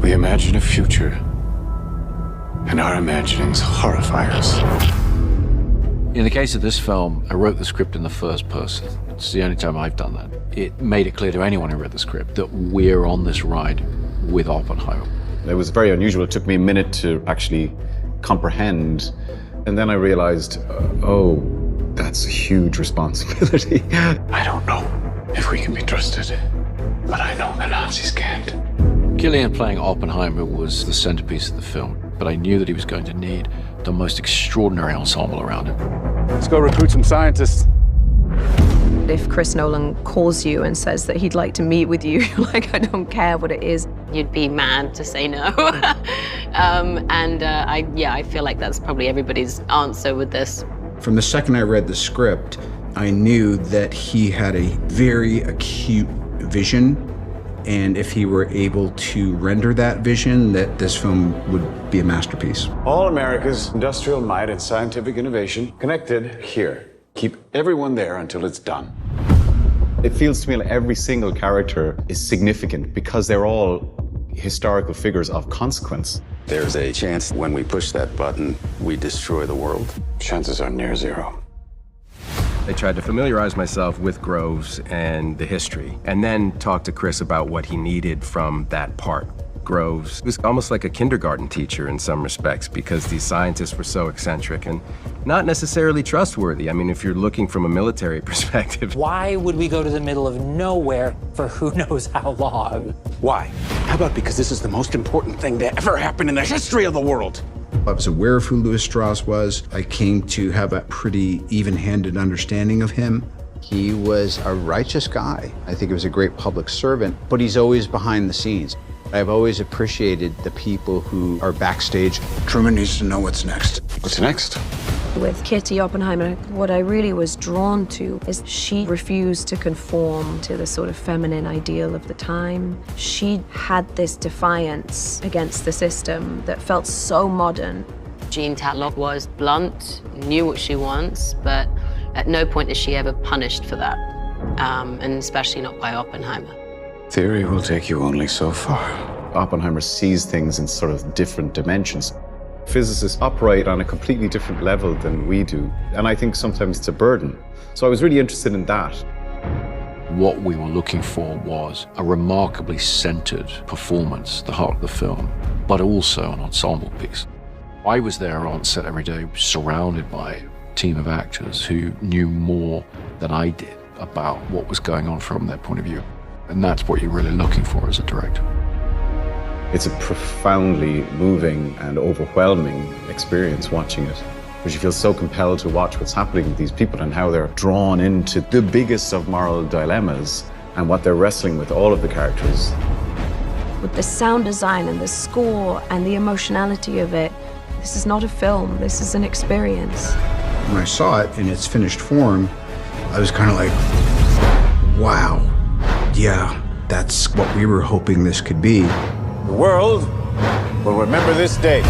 We imagine a future, and our imaginings horrify us. In the case of this film, I wrote the script in the first person. It's the only time I've done that. It made it clear to anyone who read the script that we're on this ride with Oppenheimer. It was very unusual. It took me a minute to actually comprehend. And then I realized, oh, that's a huge responsibility. I don't know if we can be trusted, but I know the Nazis can't. Cillian playing Oppenheimer was the centerpiece of the film, but I knew that he was going to need the most extraordinary ensemble around him. Let's go recruit some scientists. If Chris Nolan calls you and says that he'd like to meet with you, you're like, I don't care what it is. You'd be mad to say no. I feel like that's probably everybody's answer with this. From the second I read the script, I knew that he had a very acute vision, and if he were able to render that vision, that this film would be a masterpiece. All America's industrial might and scientific innovation connected here. Keep everyone there until it's done. It feels to me like every single character is significant because they're all historical figures of consequence. There's a chance when we push that button, we destroy the world. Chances are near zero. I tried to familiarize myself with Groves and the history, and then talk to Chris about what he needed from that part. Groves was almost like a kindergarten teacher in some respects because these scientists were so eccentric and not necessarily trustworthy. I mean, if you're looking from a military perspective. Why would we go to the middle of nowhere for who knows how long? Why? How about because this is the most important thing to ever happen in the history of the world? I was aware of who Louis Strauss was. I came to have a pretty even-handed understanding of him. He was a righteous guy. I think he was a great public servant, but he's always behind the scenes. I've always appreciated the people who are backstage. Truman needs to know what's next. What's next? With Kitty Oppenheimer, what I really was drawn to is she refused to conform to the sort of feminine ideal of the time. She had this defiance against the system that felt so modern. Jean Tatlock was blunt, knew what she wants, but at no point is she ever punished for that, and especially not by Oppenheimer. Theory will take you only so far. Oppenheimer sees things in sort of different dimensions. Physicists operate on a completely different level than we do, and I think sometimes it's a burden. So I was really interested in that. What we were looking for was a remarkably centered performance, the heart of the film, but also an ensemble piece. I was there on set every day, surrounded by a team of actors who knew more than I did about what was going on from their point of view. And that's what you're really looking for as a director. It's a profoundly moving and overwhelming experience watching it, because you feel so compelled to watch what's happening with these people and how they're drawn into the biggest of moral dilemmas and what they're wrestling with, all of the characters. With the sound design and the score and the emotionality of it, this is not a film, this is an experience. When I saw it in its finished form, I was kind of like, wow, yeah, that's what we were hoping this could be. The world will remember this day.